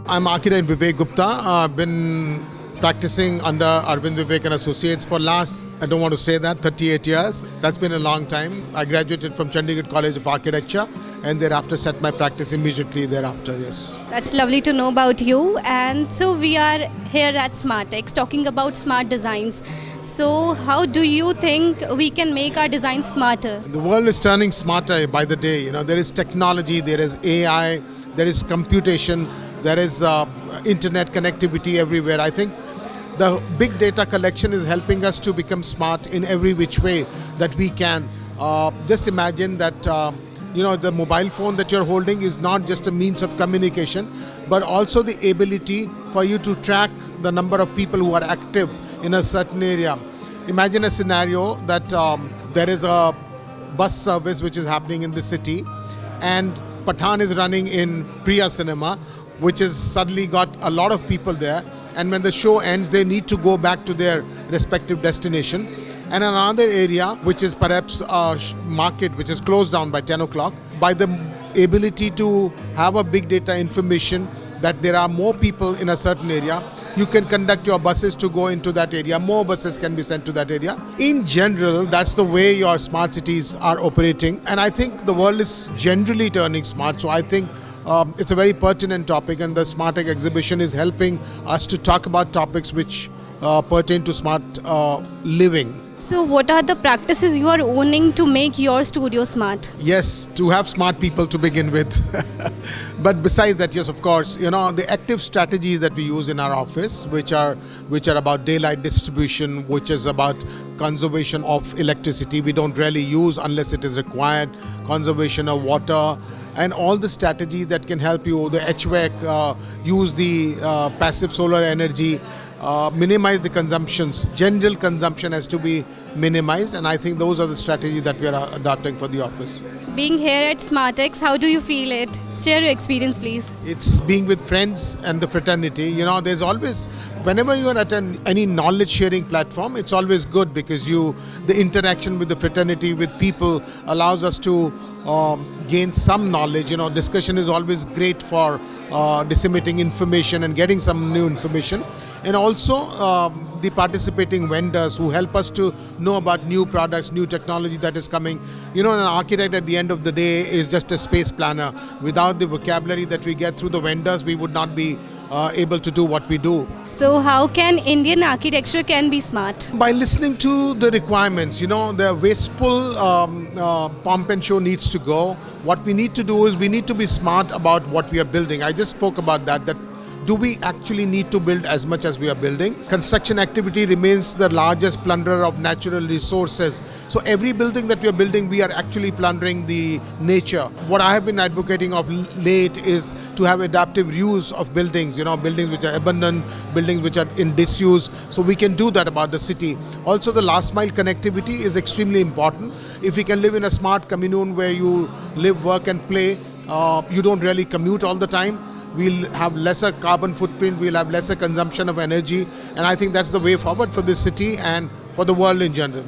I'm architect Vivek Gupta. I've been practicing under Arvind Vivek Associates for last, I don't want to say that, 38 years. That's been a long time. I graduated from Chandigarh College of Architecture and thereafter set my practice immediately thereafter, yes. That's lovely to know about you. And so we are here at Smartex talking about smart designs. So how do you think we can make our designs smarter? The world is turning smarter by the day. There is technology, there is AI, there is computation, there is internet connectivity everywhere. I think the big data collection is helping us to become smart in every which way that we can. Just imagine that the mobile phone that you're holding is not just a means of communication, but also the ability for you to track the number of people who are active in a certain area. Imagine a scenario that there is a bus service which is happening in the city and Pathan is running in Priya Cinema, which has suddenly got a lot of people there, and when the show ends they need to go back to their respective destination. And another area which is perhaps a market which is closed down by 10 o'clock, by the ability to have a big data information that there are more people in a certain area, you can conduct your buses to go into that area. More buses can be sent to that area. In general, that's the way your smart cities are operating. And I think the world is generally turning smart. So I think it's a very pertinent topic, and the Smartex exhibition is helping us to talk about topics which pertain to smart living. So what are the practices you are owning to make your studio smart? Yes, to have smart people to begin with. But besides that, yes, of course, the active strategies that we use in our office, which are about daylight distribution, which is about conservation of electricity. We don't really use unless it is required, conservation of water, and all the strategies that can help you, the HVAC, use the passive solar energy, minimize the consumptions. General consumption has to be minimized, and I think those are the strategies that we are adopting for the office. Being here at Smartex, how do you feel it? Share your experience, please. It's being with friends and the fraternity. There's always, whenever you are at any knowledge sharing platform, it's always good because the interaction with the fraternity, with people, allows us to gain some knowledge. Discussion is always great for disseminating information and getting some new information. And also the participating vendors who help us to know about new products, new technology that is coming. An architect at the end of the day is just a space planner. Without the vocabulary that we get through the vendors, we would not be able to do what we do. So how can Indian architecture can be smart? By listening to the requirements. The wasteful pomp and show needs to go. What we need to do is we need to be smart about what we are building. I just spoke about that do we actually need to build as much as we are building? Construction activity remains the largest plunderer of natural resources. So every building that we are building, we are actually plundering the nature. What I have been advocating of late is to have adaptive use of buildings, buildings which are abandoned, buildings which are in disuse. So we can do that about the city. Also, the last mile connectivity is extremely important. If we can live in a smart commune where you live, work and play, you don't really commute all the time. We'll have lesser carbon footprint, we'll have lesser consumption of energy, and I think that's the way forward for this city and for the world in general.